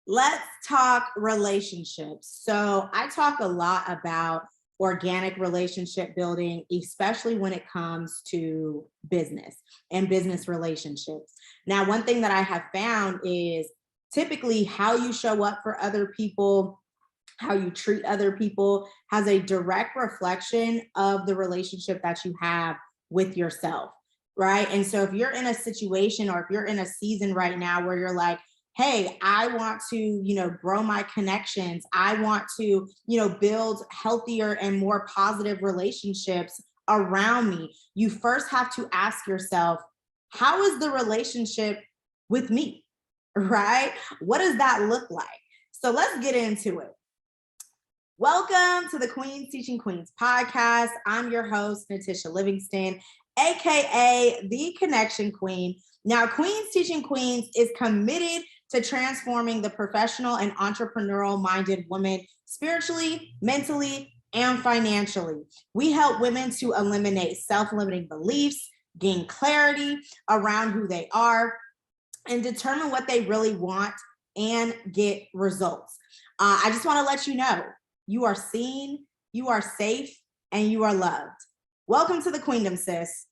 Let's talk relationships. So, I talk a lot about organic relationship building, especially when it comes to business and business relationships. Now, one thing that I have found is typically how you show up for other people, how you treat other people has a direct reflection of the relationship that you have with yourself, right? And so if you're in a situation or if you're in a season right now where you're like, hey, I want to, grow my connections. I want to, build healthier and more positive relationships around me. You first have to ask yourself, how is the relationship with me? Right? What does that look like? So let's get into it. Welcome to the Queens Teaching Queens podcast. I'm your host, Natisha Livingston, aka the Connection Queen. Now, Queens Teaching Queens is committed to transforming the professional and entrepreneurial minded woman spiritually, mentally, and financially. We help women to eliminate self limiting beliefs, gain clarity around who they are, and determine what they really want and get results. I just want to let you know you are seen, you are safe, and you are loved. Welcome to the Queendom, sis.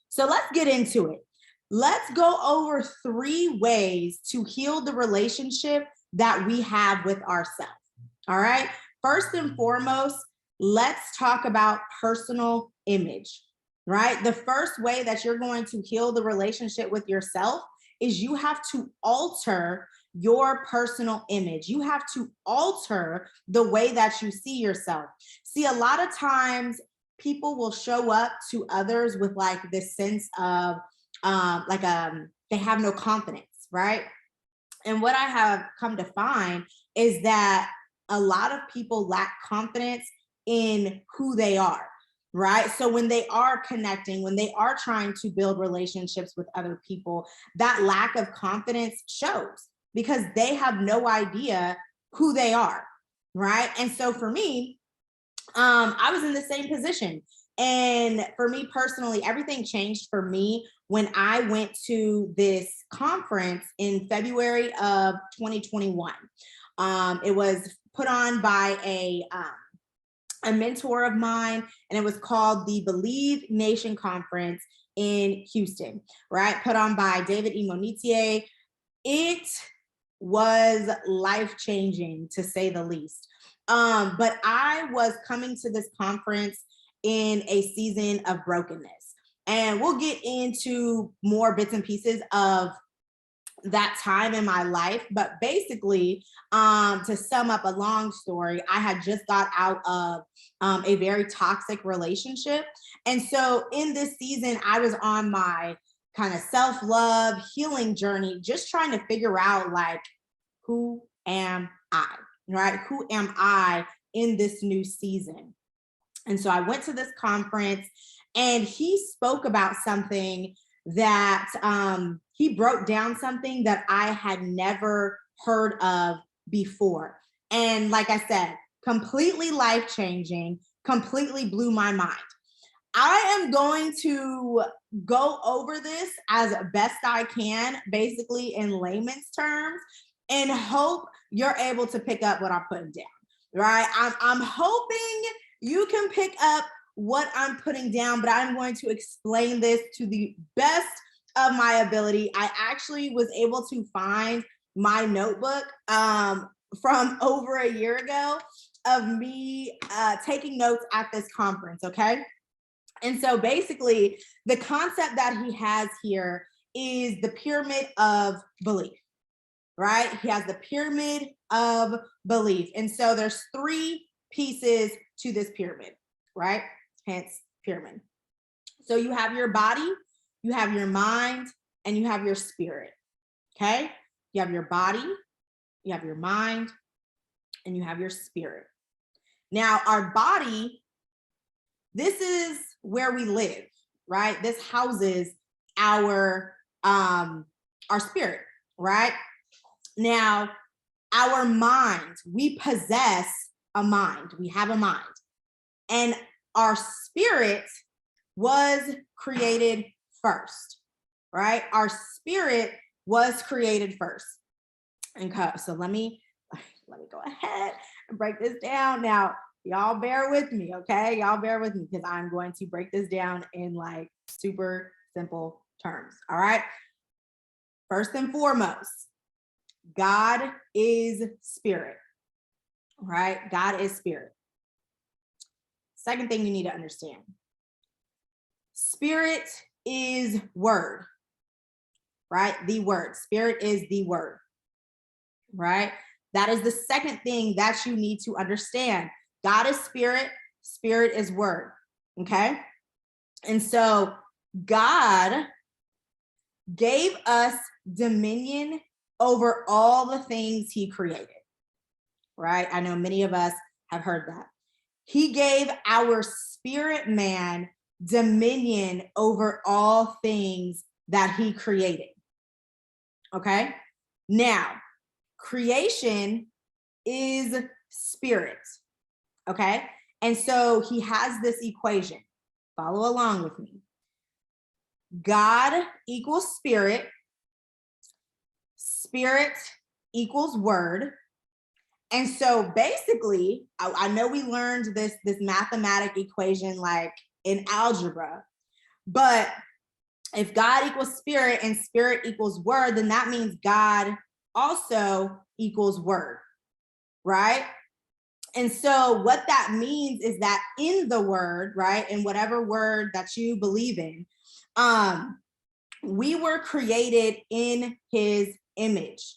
So let's get into it. Let's go over 3 ways to heal the relationship that we have with ourselves. All right. First and foremost, let's talk about personal image, right? The first way that you're going to heal the relationship with yourself is you have to alter your personal image. You have to alter the way that you see yourself. See, a lot of times people will show up to others with like this sense of they have no confidence, right? And what I have come to find is that a lot of people lack confidence in who they are, right? So when they are connecting, when they are trying to build relationships with other people, that lack of confidence shows because they have no idea who they are, right? And so for me, I was in the same position. And for me personally, everything changed for me when I went to this conference in February of 2021. It was put on by a mentor of mine, and it was called the Believe Nation Conference in Houston, right? Put on by David E. Monetier. It was life-changing, to say the least. But I was coming to this conference in a season of brokenness. And we'll get into more bits and pieces of that time in my life. But basically, to sum up a long story, I had just got out of a very toxic relationship. And so in this season, I was on my kind of self-love healing journey, just trying to figure out like, who am I, right? Who am I in this new season? And so I went to this conference and he spoke about something that he broke down something that I had never heard of before. And like I said, completely life-changing, completely blew my mind. I am going to go over this as best I can, basically in layman's terms, and hope you're able to pick up what I'm putting down, right? I'm hoping you can pick up what I'm putting down, but I'm going to explain this to the best of my ability. I actually was able to find my notebook from over a year ago of me taking notes at this conference, okay? And so basically, the concept that he has here is the pyramid of belief, right? He has the pyramid of belief. And so there's 3 pieces to this pyramid, right? Hence pyramid. So you have your body, you have your mind, and you have your spirit, okay? You have your body, you have your mind, and you have your spirit. Now, our body, this is where we live, right? This houses our spirit, right? Now, our mind, we possess a mind. We have a mind. And our spirit was created first, right? Our spirit was created first. So let me go ahead and break this down. Now, y'all bear with me, okay? Y'all bear with me because I'm going to break this down in like super simple terms. All right. First and foremost, God is spirit, right? God is spirit. Second thing you need to understand, spirit is word, right? The word. Spirit is the word, right? That is the second thing that you need to understand. God is spirit, spirit is word, okay? And so God gave us dominion over all the things he created, right? I know many of us have heard that. He gave our spirit man dominion over all things that he created, okay? Now, creation is spirit, okay? And so he has this equation. Follow along with me. God equals spirit, spirit equals word. And so basically, I know we learned this mathematic equation like in algebra, but if God equals spirit and spirit equals word, then that means God also equals word, right? And so what that means is that in the word, right, in whatever word that you believe in, we were created in his image.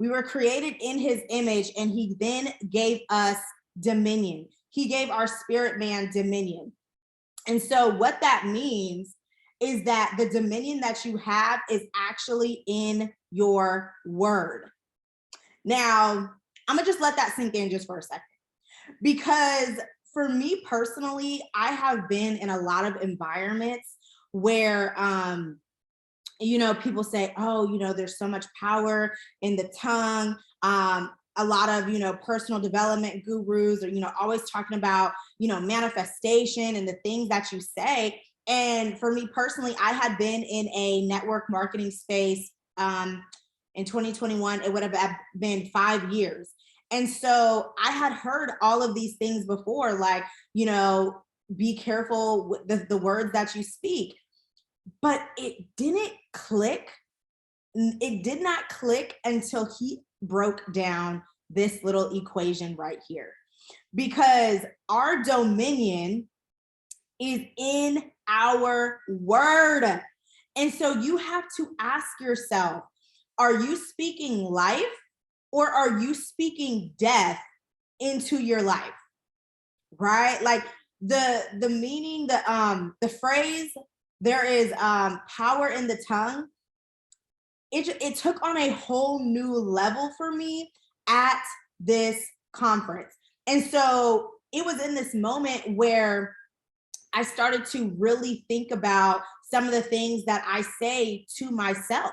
We were created in his image, and he then gave us dominion. He gave our spirit man dominion. And so what that means is that the dominion that you have is actually in your word. Now, I'm gonna just let that sink in just for a second, because for me personally, I have been in a lot of environments where people say, oh, there's so much power in the tongue. A lot of, personal development gurus are, always talking about, manifestation and the things that you say. And for me personally, I had been in a network marketing space in 2021. It would have been 5 years. And so I had heard all of these things before, like, be careful with the words that you speak. But it didn't click. It did not click until he broke down this little equation right here. Because our dominion is in our word. And so you have to ask yourself, are you speaking life or are you speaking death into your life? Right? Like the meaning, the phrase, there is power in the tongue. It took on a whole new level for me at this conference. And so it was in this moment where I started to really think about some of the things that I say to myself,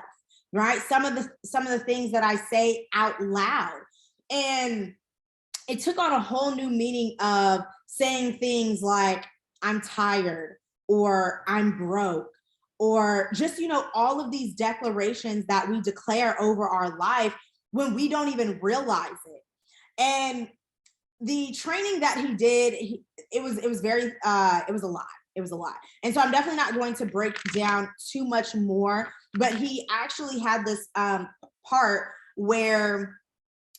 right? Some of the things that I say out loud. And it took on a whole new meaning of saying things like, I'm tired, or I'm broke, or just, all of these declarations that we declare over our life when we don't even realize it. And the training that he did, it was a lot. It was a lot. And so I'm definitely not going to break down too much more, but he actually had this part where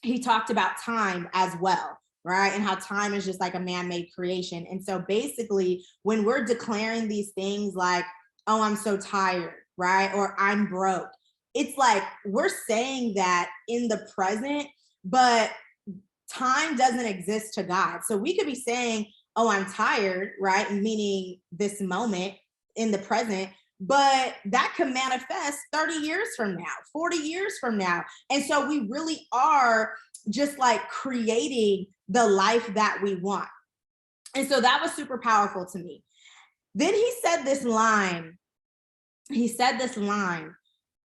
he talked about time as well, right? And how time is just like a man-made creation. And so basically, when we're declaring these things like, oh, I'm so tired, right? Or I'm broke, it's like we're saying that in the present, but time doesn't exist to God. So we could be saying, oh, I'm tired, right? Meaning this moment in the present, but that can manifest 30 years from now, 40 years from now. And so we really are just like creating the life that we want. And so that was super powerful to me. Then he said this line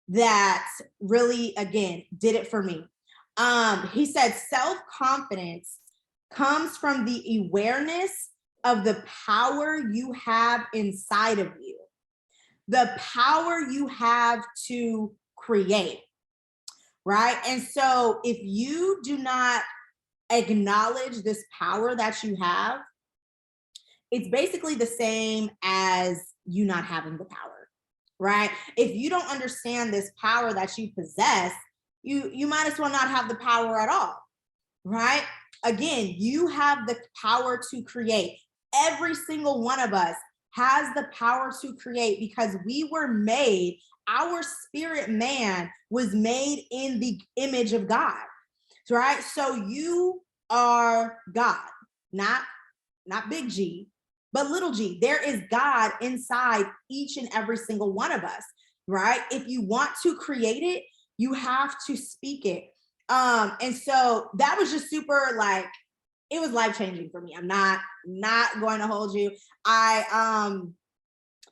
that really, again, did it for me. He said, self-confidence comes from the awareness of the power you have inside of you, the power you have to create. right? And so if you do not acknowledge this power that you have, it's basically the same as you not having the power, right? If you don't understand this power that you possess, you might as well not have the power at all, right? Again, you have the power to create. Every single one of us has the power to create because we were made, our spirit man was made in the image of God, right? So you are God, not big G, but little g. There is God inside each and every single one of us, right? If you want to create it, you have to speak it. And so that was just super, like, it was life changing for me. I'm not going to hold you. I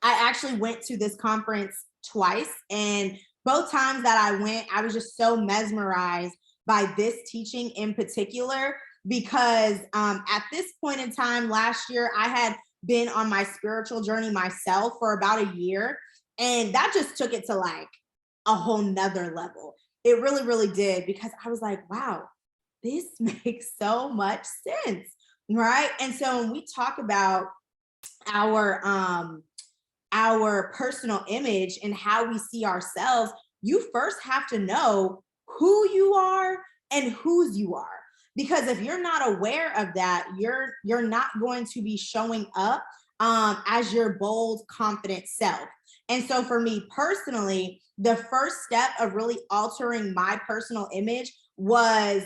actually went to this conference twice, and both times that I went, I was just so mesmerized by this teaching in particular, because at this point in time last year, I had been on my spiritual journey myself for about a year, and that just took it to like a whole nother level. It really, really did, because I was like, wow, this makes so much sense, right? And so when we talk about our our personal image and how we see ourselves, you first have to know who you are and whose you are. Because if you're not aware of that, you're not going to be showing up as your bold, confident self. And so for me personally, the first step of really altering my personal image was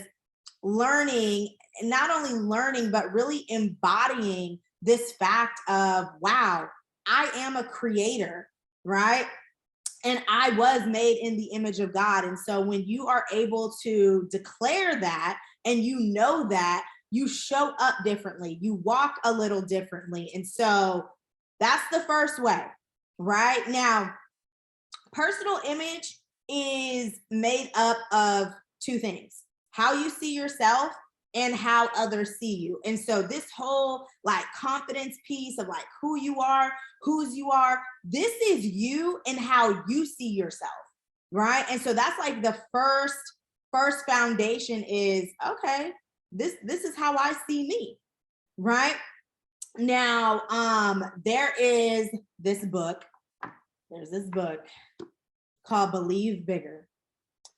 learning, not only learning, but really embodying this fact of, wow, I am a creator, right? And I was made in the image of God. And so when you are able to declare that and you know that, you show up differently, you walk a little differently. And so that's the first way, right? Now, personal image is made up of two things: how you see yourself and how others see you. And so this whole like confidence piece of like who you are, whose you are, this is you and how you see yourself, right? And so that's like the first foundation is, okay, this is how I see me, right? Now, there is this book, there's this book called Believe Bigger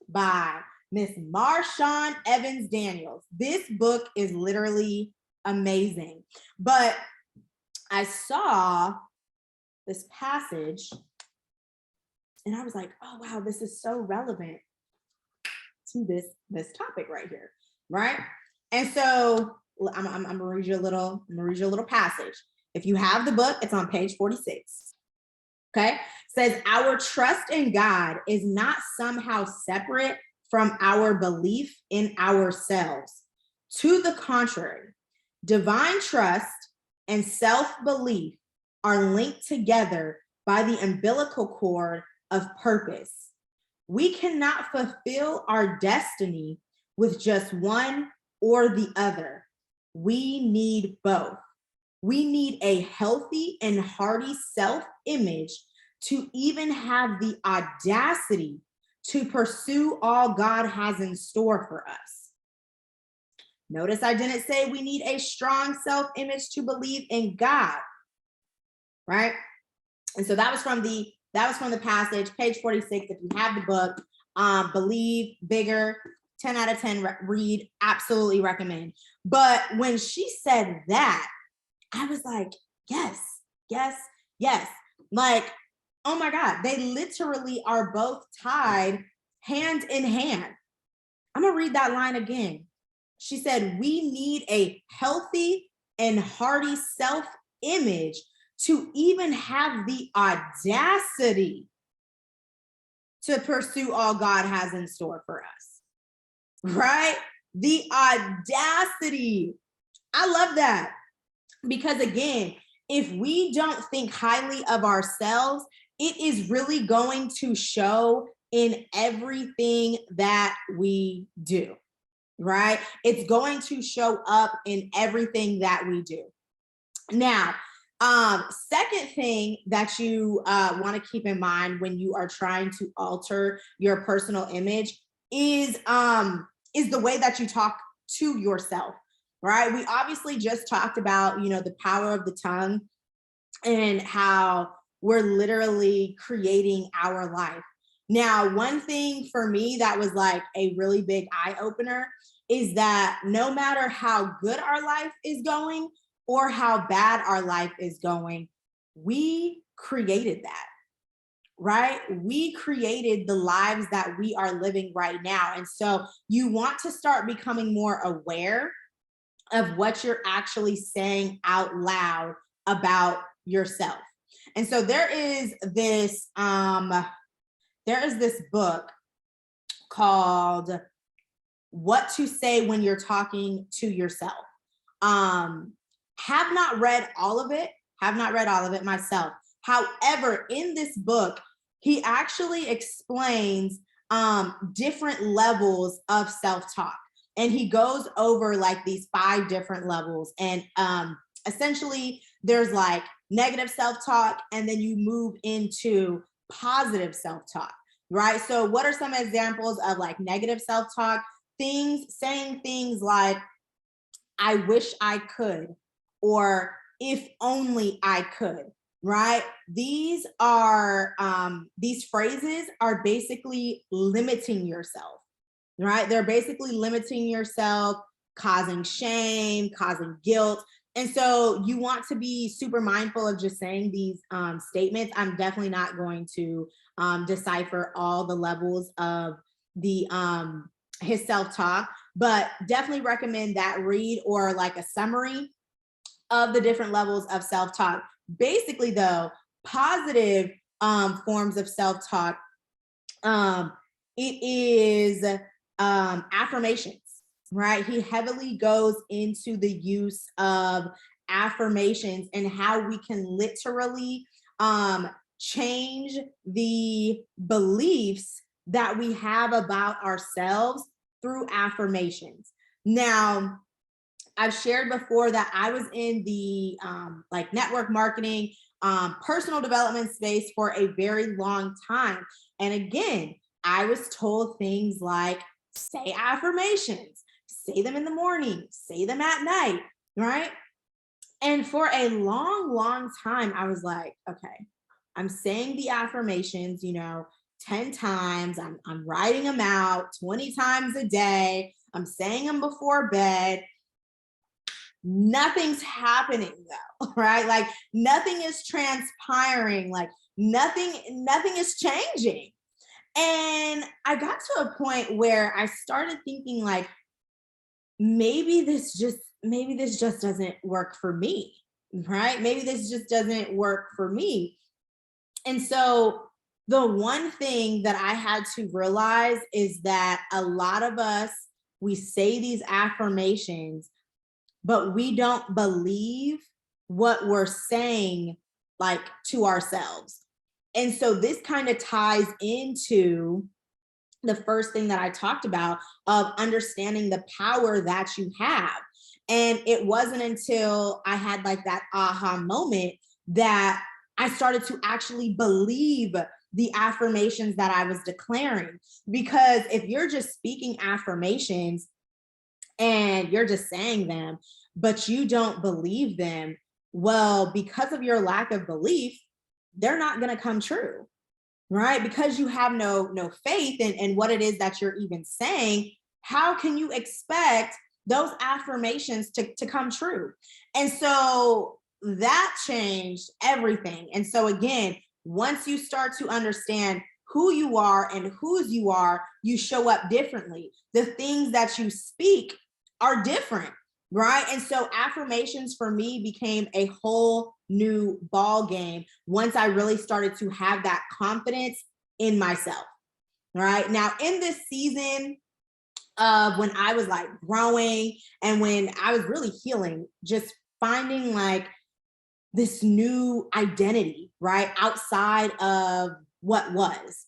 by Miss Marshawn Evans Daniels. This book is literally amazing. But I saw this passage and I was like, oh wow, this is so relevant to this topic right here, right? And so I'm gonna read you a little passage. If you have the book, it's on page 46. Okay, it says our trust in God is not somehow separate from our belief in ourselves. To the contrary, divine trust and self-belief are linked together by the umbilical cord of purpose. We cannot fulfill our destiny with just one or the other. We need both. We need a healthy and hearty self-image to even have the audacity to pursue all God has in store for us. Notice I didn't say we need a strong self-image to believe in God, right? And so that was from the passage, page 46. If you have the book, Believe Bigger, 10 out of 10 read, absolutely recommend. But when she said that, I was like, yes, yes, yes. Like, oh my God, they literally are both tied hand in hand. I'm gonna read that line again. She said, we need a healthy and hearty self-image to even have the audacity to pursue all God has in store for us, right? The audacity. I love that. Because again, if we don't think highly of ourselves, it is really going to show in everything that we do, right? It's going to show up in everything that we do. Now, second thing that you want to keep in mind when you are trying to alter your personal image is the way that you talk to yourself, right? We obviously just talked about, the power of the tongue and how we're literally creating our life. Now, one thing for me that was like a really big eye opener is that no matter how good our life is going or how bad our life is going, we created that, right? We created the lives that we are living right now. And so you want to start becoming more aware of what you're actually saying out loud about yourself. And so there is this book called What to Say When You're Talking to Yourself. Have not read all of it myself. However, in this book, he actually explains different levels of self-talk. And he goes over like these 5 different levels. And essentially, there's like negative self-talk, and then you move into positive self-talk, right? So what are some examples of like negative self-talk? Saying things like, I wish I could, or if only I could, right? These phrases are basically limiting yourself, right? They're basically limiting yourself, causing shame, causing guilt. And so you want to be super mindful of just saying these statements. I'm definitely not going to decipher all the levels of the his self-talk, but definitely recommend that read or like a summary of the different levels of self-talk. Basically, though, positive forms of self-talk, it is affirmations, right? He heavily goes into the use of affirmations and how we can literally change the beliefs that we have about ourselves through affirmations. Now, I've shared before that I was in the like network marketing, personal development space for a very long time. And again, I was told things like, say affirmations, say them in the morning, say them at night, right? And for a long, long time, I was like, okay, I'm saying the affirmations, 10 times. I'm writing them out 20 times a day. I'm saying them before bed. Nothing's happening though, right? Like nothing is transpiring, like nothing is changing. And I got to a point where I started thinking like, maybe this just doesn't work for me, right? Maybe this just doesn't work for me. And so the one thing that I had to realize is that a lot of us, we say these affirmations, but we don't believe what we're saying like to ourselves. And so this kind of ties into the first thing that I talked about of understanding the power that you have. And it wasn't until I had like that aha moment that I started to actually believe the affirmations that I was declaring. Because if you're just speaking affirmations and you're just saying them, but you don't believe them, well, because of your lack of belief, they're not going to come true, right? Because you have no faith in what it is that you're even saying. How can you expect those affirmations to come true? And so that changed everything. And so again, once you start to understand who you are and whose you are, you show up differently. The things that you speak are different, right? And so affirmations for me became a whole new ball game once I really started to have that confidence in myself, right? Now, in this season of when I was like growing and when I was really healing, just finding like this new identity, right? Outside of what was.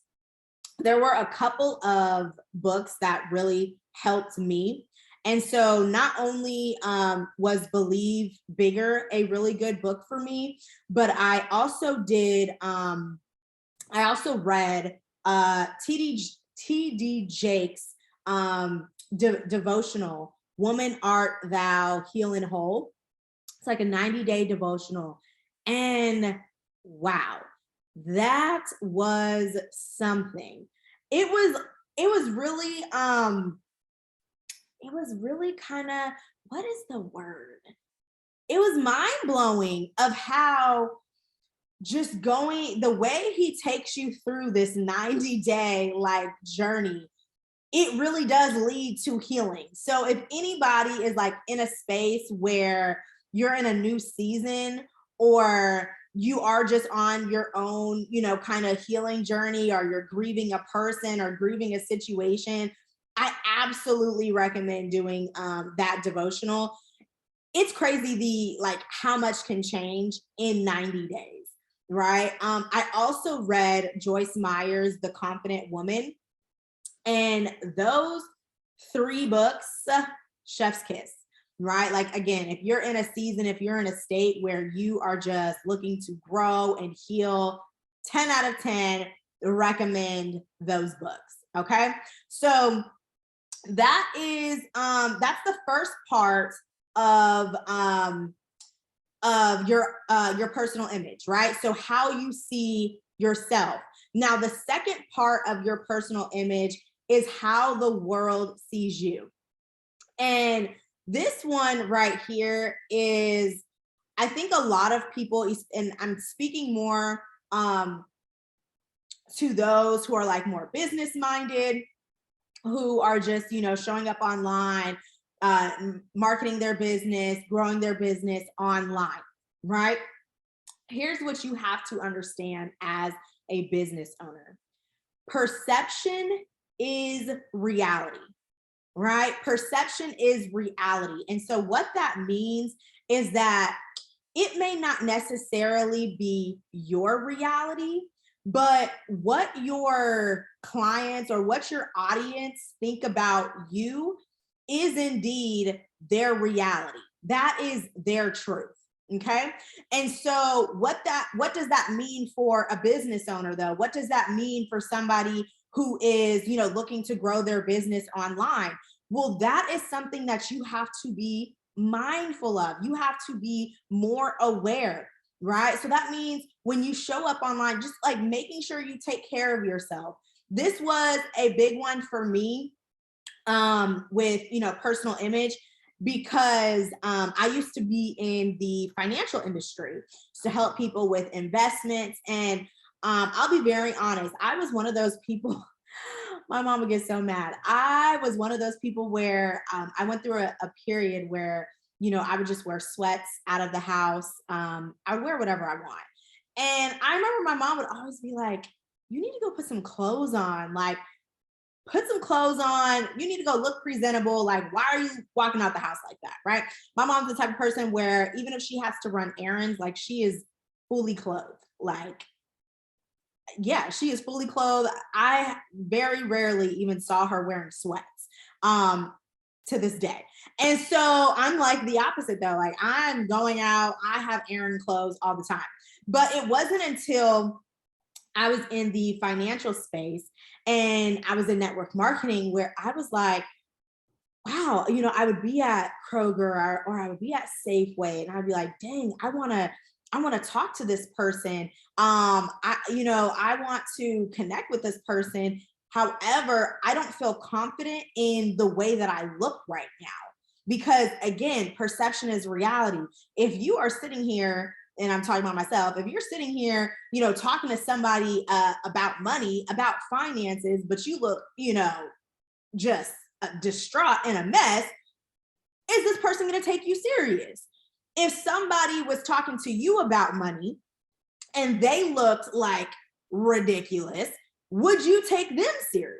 There were a couple of books that really helped me. And so not only was Believe Bigger a really good book for me, but I also read T.D. Jakes devotional, Woman Art Thou Heal and Whole. It's like a 90-day devotional. And wow, that was something. It was it was really it was really kind of, what is the word? It was mind blowing of how just going the way he takes you through this 90-day like journey, it really does lead to healing. So if anybody is like in a space where you're in a new season, or you are just on your own, kind of healing journey, or you're grieving a person or grieving a situation, I absolutely recommend doing that devotional. It's crazy the like how much can change in 90 days, right? I also read Joyce Meyer's The Confident Woman, and those three books, chef's kiss, right? Like, again, if you're in a season, if you're in a state where you are just looking to grow and heal, 10 out of 10 recommend those books. Okay. So that is that's the first part of your personal image, right? So how you see yourself. Now, the second part of your personal image is how the world sees you. And this one right here is, I think a lot of people, and I'm speaking more to those who are like more business minded, who are just, showing up online, marketing their business, growing their business online, right? Here's what you have to understand as a business owner. Perception is reality, right? Perception is reality. And so what that means is that it may not necessarily be your reality, but what your clients or what your audience think about you is indeed their reality. That is their truth. Okay. And so what does that mean for a business owner though? What does that mean for somebody who is, looking to grow their business online? Well, that is something that you have to be mindful of. You have to be more aware, right? So that means when you show up online, just like making sure you take care of yourself. This was a big one for me with, personal image, because I used to be in the financial industry to help people with investments. And I'll be very honest, I was one of those people. My mom would get so mad. I was one of those people where I went through a period where, I would just wear sweats out of the house. I would wear whatever I want. And I remember my mom would always be like, you need to go put some clothes on. Like, put some clothes on. You need to go look presentable. Like, why are you walking out the house like that? Right. My mom's the type of person where even if she has to run errands, like she is fully clothed. Like, yeah, she is fully clothed. I very rarely even saw her wearing sweats to this day. And so I'm like the opposite though. Like, I'm going out, I have errand clothes all the time. But it wasn't until I was in the financial space and I was in network marketing where I was like, wow, I would be at Kroger, or I would be at Safeway, and I'd be like, dang, I want to talk to this person. I want to connect with this person. However, I don't feel confident in the way that I look right now, because again, perception is reality. If you are sitting here, and I'm talking about myself, if you're sitting here, talking to somebody about money, about finances, but you look, just distraught and a mess, is this person going to take you serious? If somebody was talking to you about money and they looked like ridiculous, would you take them serious?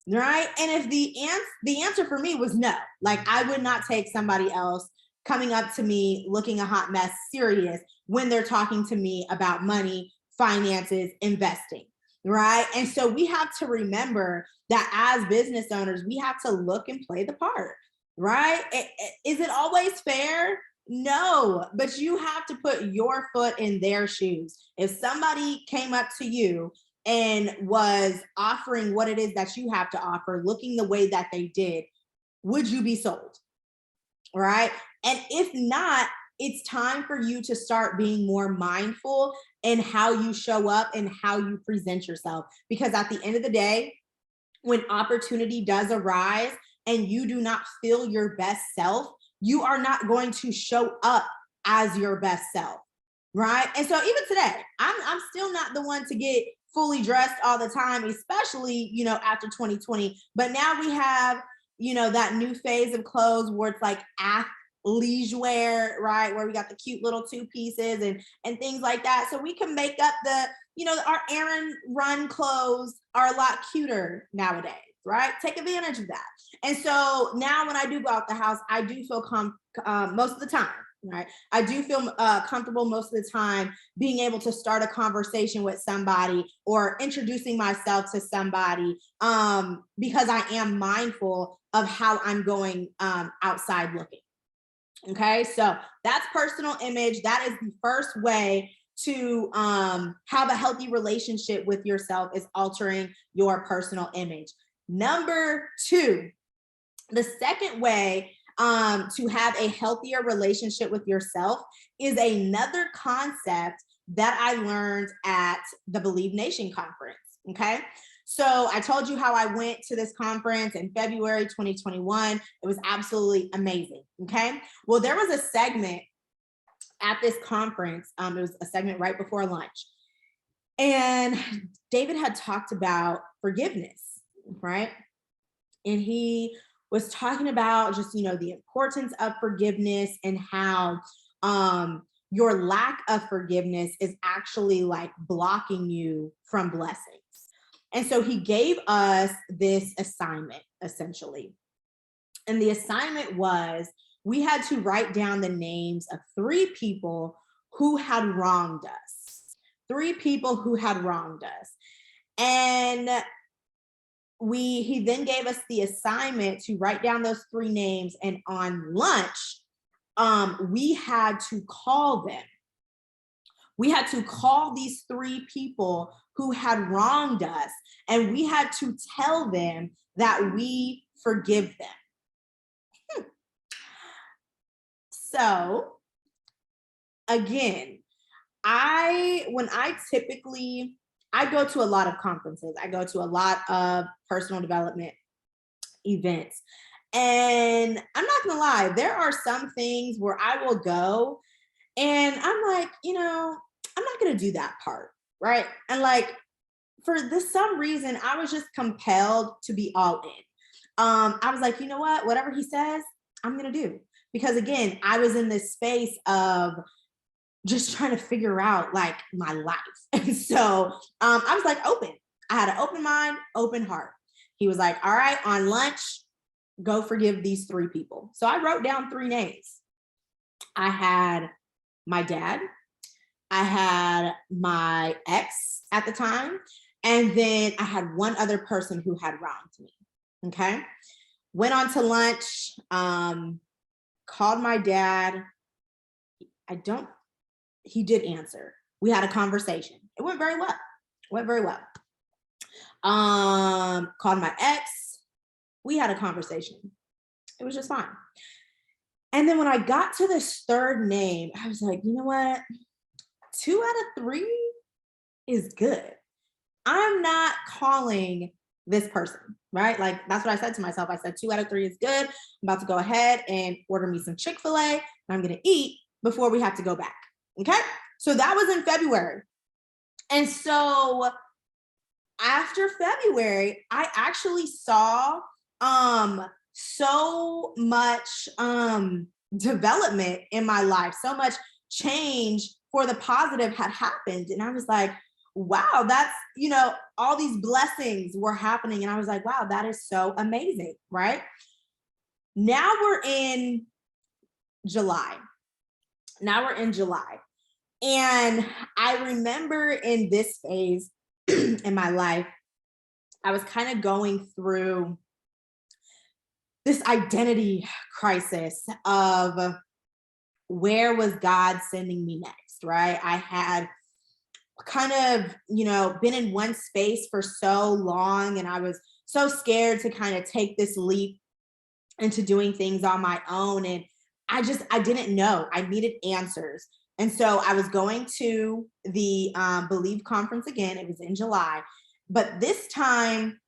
Right? And if the answer for me was no, like I would not take somebody else coming up to me looking a hot mess serious when they're talking to me about money, finances, investing, right? And so we have to remember that as business owners, we have to look and play the part, right? Is it always fair? No, but you have to put your foot in their shoes. If somebody came up to you and was offering what it is that you have to offer, looking the way that they did, would you be sold? Right? And if not, it's time for you to start being more mindful in how you show up and how you present yourself. Because at the end of the day, when opportunity does arise and you do not feel your best self, you are not going to show up as your best self. Right. And so even today, I'm still not the one to get fully dressed all the time, especially, after 2020. But now we have, that new phase of clothes where it's like athleisure, right? Where we got the cute little two pieces and things like that. So we can make up our errand run clothes are a lot cuter nowadays, right? Take advantage of that. And so now when I do go out the house, I do feel most of the time, right? I do feel comfortable most of the time being able to start a conversation with somebody or introducing myself to somebody because I am mindful of how I'm going outside looking. Okay, so that's personal image. That is the first way to have a healthy relationship with yourself, is altering your personal image. Number two, the second way to have a healthier relationship with yourself is another concept that I learned at the Believe Nation conference. Okay. So I told you how I went to this conference in February 2021. It was absolutely amazing. Okay. Well, there was a segment at this conference. It was a segment right before lunch. And David had talked about forgiveness, right? And he was talking about just, the importance of forgiveness and how your lack of forgiveness is actually like blocking you from blessings. And so he gave us this assignment essentially. And the assignment was we had to write down the names of 3 people who had wronged us. 3 people who had wronged us. And he then gave us the assignment to write down those 3 names, and on lunch, we had to call them. We had to call these 3 people who had wronged us, and we had to tell them that we forgive them. So again, I go to a lot of conferences. I go to a lot of personal development events. And I'm not gonna lie, there are some things where I will go and I'm like, I'm not gonna do that part, right? And like, for some reason, I was just compelled to be all in. I was like, you know what? Whatever he says, I'm gonna do. Because again, I was in this space of just trying to figure out like my life. And so I was like open. I had an open mind, open heart. He was like, all right, on lunch, go forgive these 3 people. So I wrote down 3 names. I had my dad, I had my ex at the time, and then I had one other person who had wronged me. Okay. Went on to lunch, called my dad. He did answer. We had a conversation. It went very well. Called my ex. We had a conversation. It was just fine. And then when I got to this 3rd name, I was like, you know what? 2 out of 3 is good. I'm not calling this person, right? Like, that's what I said to myself. I said 2 out of 3 is good. I'm about to go ahead and order me some Chick-fil-A, and I'm going to eat before we have to go back. Okay. So that was in February. And so after February, I actually saw so much development in my life, so much change for the positive had happened. And I was like, wow, that's, all these blessings were happening. And I was like, wow, that is so amazing, right? Now we're in July. And I remember in this phase in my life, I was kind of going through this identity crisis of where was God sending me next, right? I had kind of, been in one space for so long, and I was so scared to kind of take this leap into doing things on my own. And I didn't know. I needed answers. And so I was going to the Believe conference again. It was in July. But this time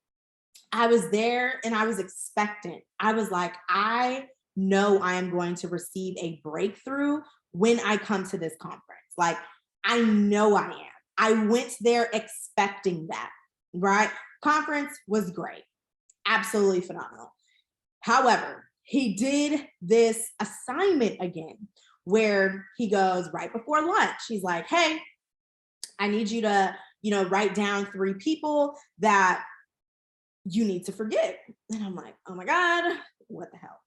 I was there and I was expectant. I was like, I know I am going to receive a breakthrough when I come to this conference. Like, I know I am. I went there expecting that, right? Conference was great, absolutely phenomenal. However, he did this assignment again where he goes right before lunch. He's like, hey, I need you to, write down 3 people that you need to forgive. And I'm like, oh my God, what the hell?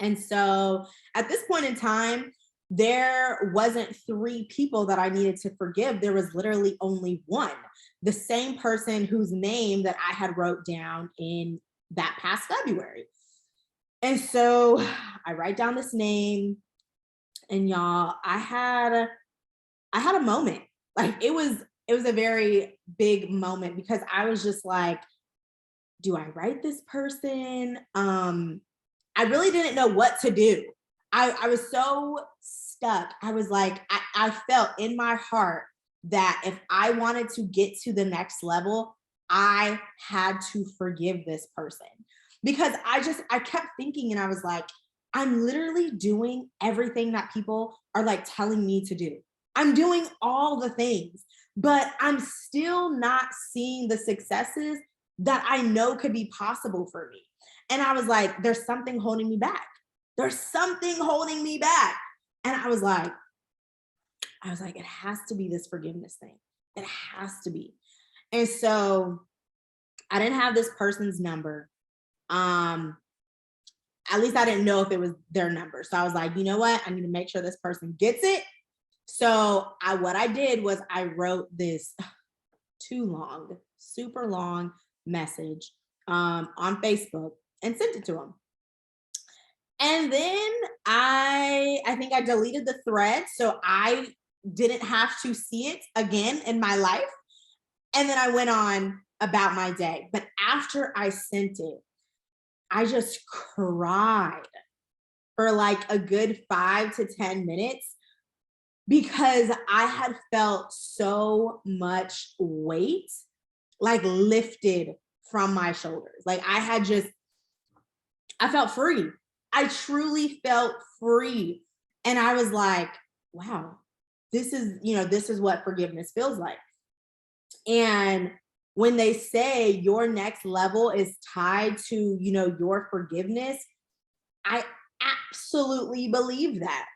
And so at this point in time, there wasn't 3 people that I needed to forgive. There was literally only one, the same person whose name that I had wrote down in that past February. And so I write down this name, and y'all, I had a moment. Like, it was a very big moment because I was just like, do I write this person? I really didn't know what to do. I was so stuck. I was like, I felt in my heart that if I wanted to get to the next level, I had to forgive this person. Because I kept thinking, and I was like, I'm literally doing everything that people are like telling me to do. I'm doing all the things, but I'm still not seeing the successes that I know could be possible for me. And I was like, there's something holding me back. There's something holding me back. And I was like, it has to be this forgiveness thing. It has to be. And so I didn't have this person's number. At least I didn't know if it was their number. So I was like, you know what? I need to make sure this person gets it. So what I did was I wrote this too long, super long message on Facebook and sent it to him. And then I think I deleted the thread so I didn't have to see it again in my life. And then I went on about my day. But after I sent it, I just cried for like a good 5 to 10 minutes because I had felt so much weight like lifted from my shoulders. Like I felt free. I truly felt free. And I was like, wow, this is what forgiveness feels like. And when they say your next level is tied to, your forgiveness, I absolutely believe that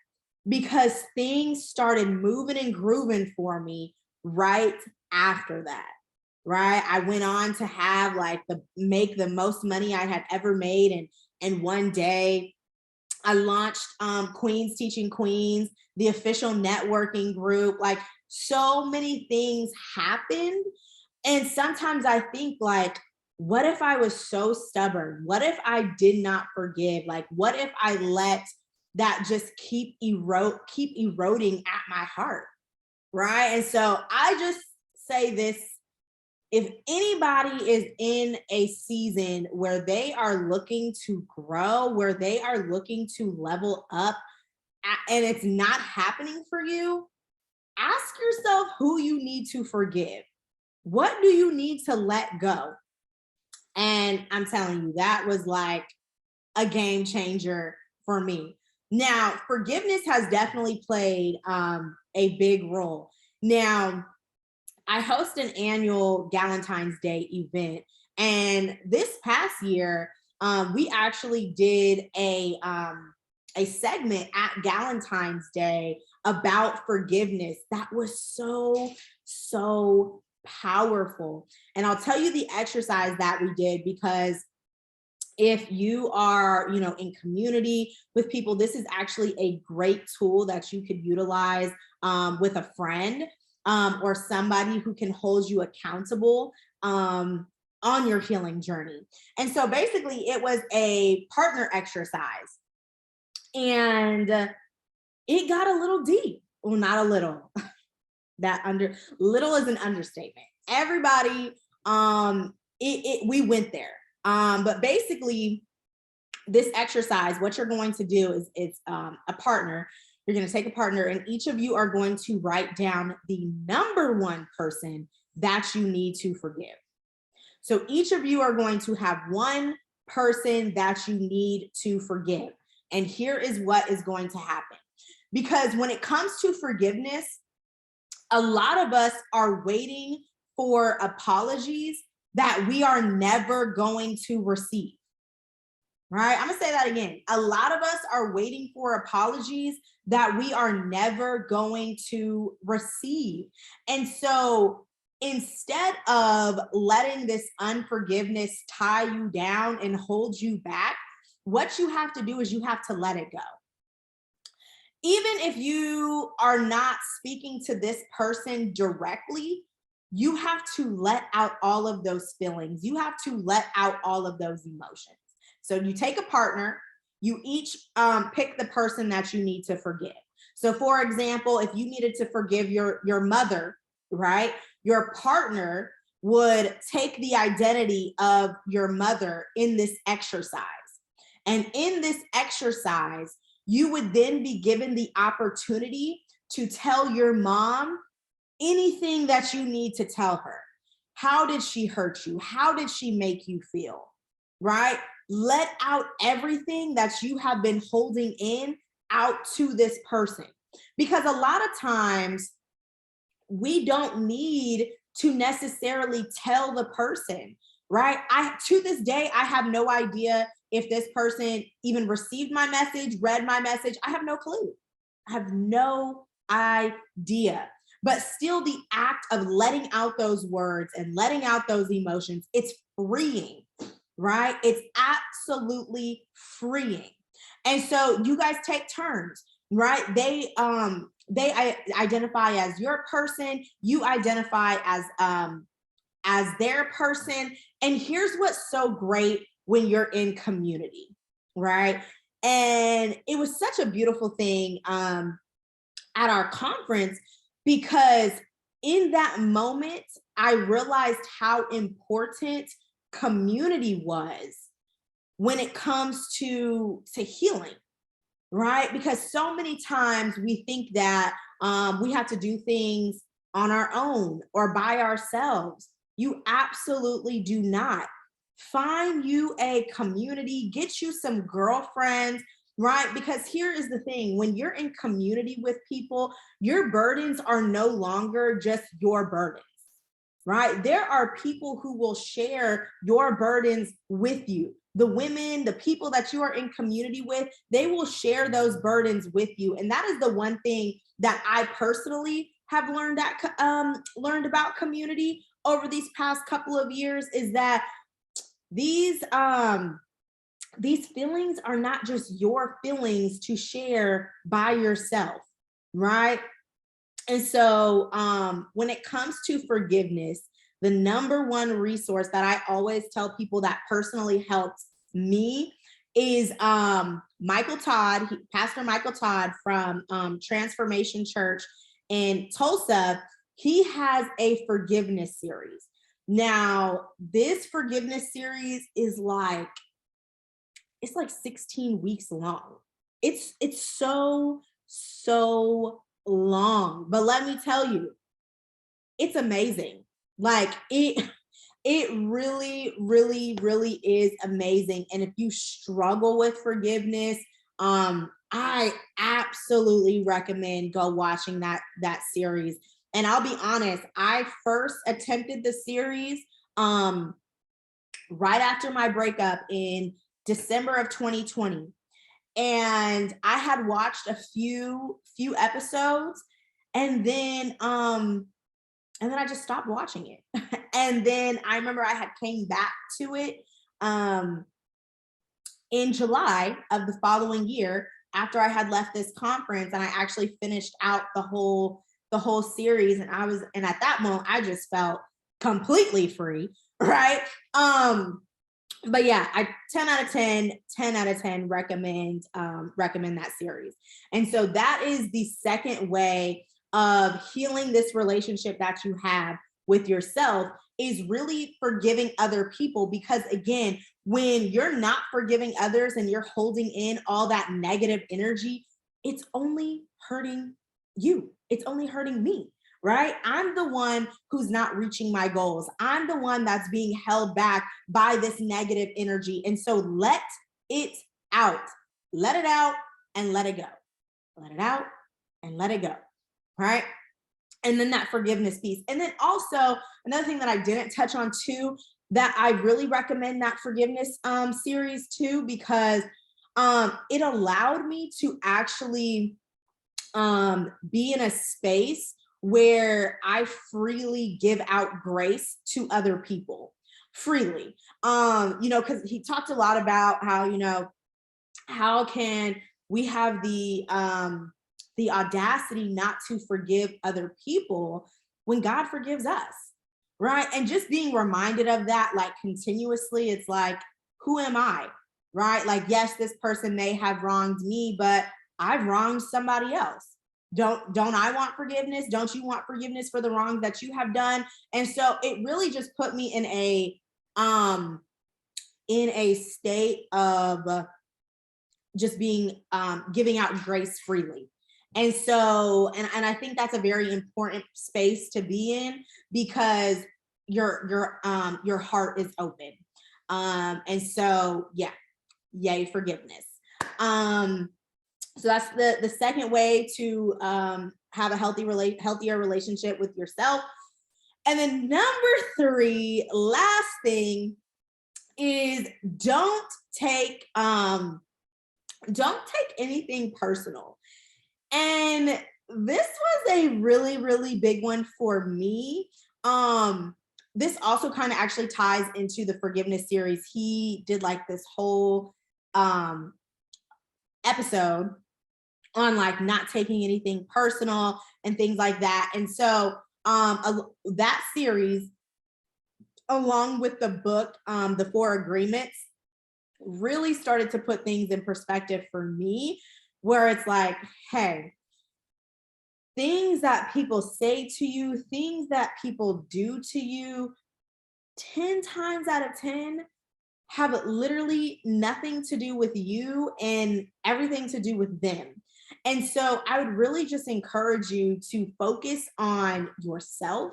because things started moving and grooving for me right after that. Right. I went on to have like make the most money I had ever made. And one day I launched Queens Teaching Queens, the official networking group. Like, so many things happened. And sometimes I think like, what if I was so stubborn? What if I did not forgive? Like, what if I let that just keep eroding at my heart? Right. And so I just say this: if anybody is in a season where they are looking to grow, where they are looking to level up, and it's not happening for you, ask yourself who you need to forgive. What do you need to let go? And I'm telling you, that was like a game changer for me. Now, forgiveness has definitely played a big role. Now, I host an annual Galentine's Day event. And this past year, we actually did a segment at Galentine's Day about forgiveness. That was so, so powerful. And I'll tell you the exercise that we did, because if you are, in community with people, this is actually a great tool that you could utilize with a friend or somebody who can hold you accountable on your healing journey. And so basically it was a partner exercise, and it got a little deep. Well, not a little. Little is an understatement. Everybody, we went there. But basically, this exercise, what you're going to do is it's a partner. You're going to take a partner, and each of you are going to write down the number one person that you need to forgive. So each of you are going to have one person that you need to forgive. And here is what is going to happen. Because when it comes to forgiveness, a lot of us are waiting for apologies that we are never going to receive. Right? I'm gonna say that again. A lot of us are waiting for apologies that we are never going to receive. And so instead of letting this unforgiveness tie you down and hold you back, what you have to do is you have to let it go. Even if you are not speaking to this person directly, you have to let out all of those feelings. You have to let out all of those emotions. So you take a partner, you each pick the person that you need to forgive. So for example, if you needed to forgive your mother, right? Your partner would take the identity of your mother in this exercise. And in this exercise, you would then be given the opportunity to tell your mom anything that you need to tell her. How did she hurt you? How did she make you feel? Right? Let out everything that you have been holding in out to this person. Because a lot of times we don't need to necessarily tell the person, right? To this day, I have no idea if this person even received my message, read my message. I have no clue. I have no idea. But still, the act of letting out those words and letting out those emotions, it's freeing, right? It's absolutely freeing. And so you guys take turns, right? They identify as your person, you identify as their person. And here's what's so great when you're in community, right? And it was such a beautiful thing at our conference, because in that moment, I realized how important community was when it comes to healing, right? Because so many times we think that we have to do things on our own or by ourselves. You absolutely do not. Find you a community, get you some girlfriends, right? Because here is the thing, when you're in community with people, your burdens are no longer just your burdens, right? There are people who will share your burdens with you. The women, the people that you are in community with, they will share those burdens with you. And that is the one thing that I personally have learned about community over these past couple of years, is that these feelings are not just your feelings to share by yourself, right? And so when it comes to forgiveness, the number one resource that I always tell people that personally helps me is Michael Todd, Pastor Michael Todd from Transformation Church in Tulsa. He has a forgiveness series. Now, this forgiveness series is like 16 weeks long. It's so long, but let me tell you, it's amazing. Like it really is amazing. And if you struggle with forgiveness, I absolutely recommend go watching that series. And I'll be honest, I first attempted the series right after my breakup in December of 2020. And I had watched a few episodes, and then I just stopped watching it. And then I remember I had came back to it in July of the following year after I had left this conference, and I actually finished out the whole series. And at that moment, I just felt completely free, right? But yeah, I 10 out of 10 recommend that series. And so that is the second way of healing this relationship that you have with yourself is really forgiving other people. Because again, when you're not forgiving others and you're holding in all that negative energy, it's only hurting you. It's only hurting me, right? I'm the one who's not reaching my goals. I'm the one that's being held back by this negative energy. And so let it out. Let it out and let it go. Let it out and let it go, right? And then that forgiveness piece. And then also another thing that I didn't touch on too, that I really recommend that forgiveness series too, because it allowed me to actually be in a space where I freely give out grace to other people freely. Because he talked a lot about how, how can we have the audacity not to forgive other people when God forgives us, right? And just being reminded of that, like continuously, it's like, who am I, right? Like, yes, this person may have wronged me, but I've wronged somebody else. Don't I want forgiveness? Don't you want forgiveness for the wrongs that you have done? And so it really just put me in a state of just being giving out grace freely. And so, and I think that's a very important space to be in, because your heart is open. And so, yeah, yay, forgiveness. So that's the second way to have a healthier relationship with yourself. And then number 3, last thing, is don't take anything personal. And this was a really, really big one for me. This also kind of actually ties into the forgiveness series. He did like this whole episode on like not taking anything personal and things like that. And so that series, along with the book, The 4 Agreements, really started to put things in perspective for me, where it's like, hey, things that people say to you, things that people do to you, 10 times out of 10 have literally nothing to do with you and everything to do with them. And so I would really just encourage you to focus on yourself,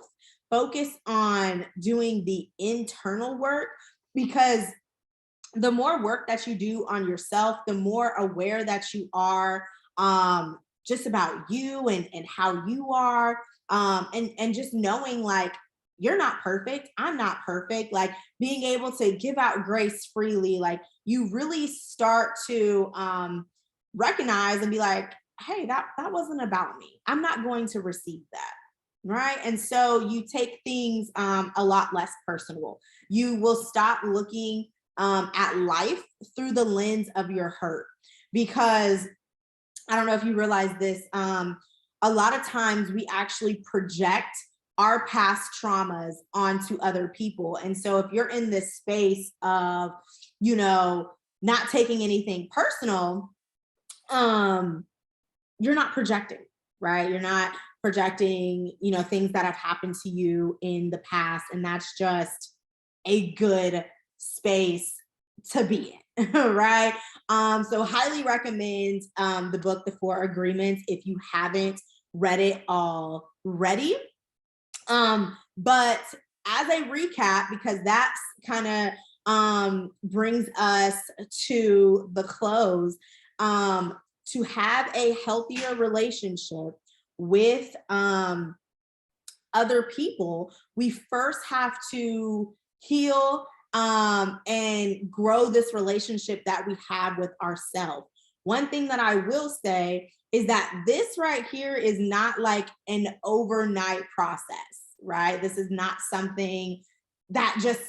focus on doing the internal work, because the more work that you do on yourself, the more aware that you are just about you and how you are, and just knowing like, you're not perfect, I'm not perfect, like being able to give out grace freely, like you really start to recognize and be like, hey, that wasn't about me. I'm not going to receive that. Right. And so you take things a lot less personal. You will stop looking at life through the lens of your hurt. Because I don't know if you realize this, a lot of times we actually project our past traumas onto other people. And so if you're in this space of, not taking anything personal, you're not projecting, right? You're not projecting, things that have happened to you in the past. And that's just a good space to be in, right? So highly recommend the book, The 4 Agreements, if you haven't read it already. But as a recap, because that's kind of brings us to the close, to have a healthier relationship with other people, we first have to heal and grow this relationship that we have with ourselves. One thing that I will say is that this right here is not like an overnight process, right? This is not something that just,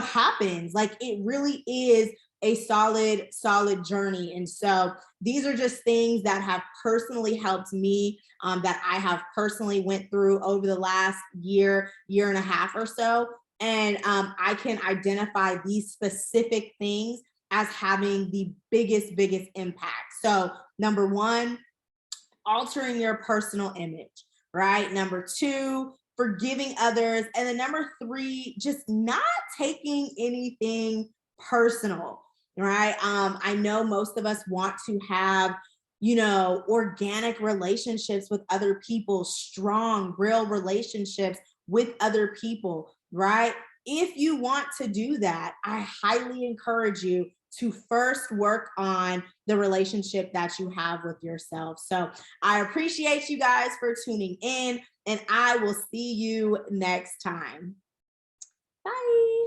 happens. Like it really is a solid journey. And so these are just things that have personally helped me, that I have personally went through over the last year and a half or so. And I can identify these specific things as having the biggest impact. So number 1, altering your personal image. right? Number two, forgiving others. And then number three, just not taking anything personal, right? I know most of us want to have, organic relationships with other people, strong, real relationships with other people, right? If you want to do that, I highly encourage you to first work on the relationship that you have with yourself. So I appreciate you guys for tuning in, and I will see you next time. Bye.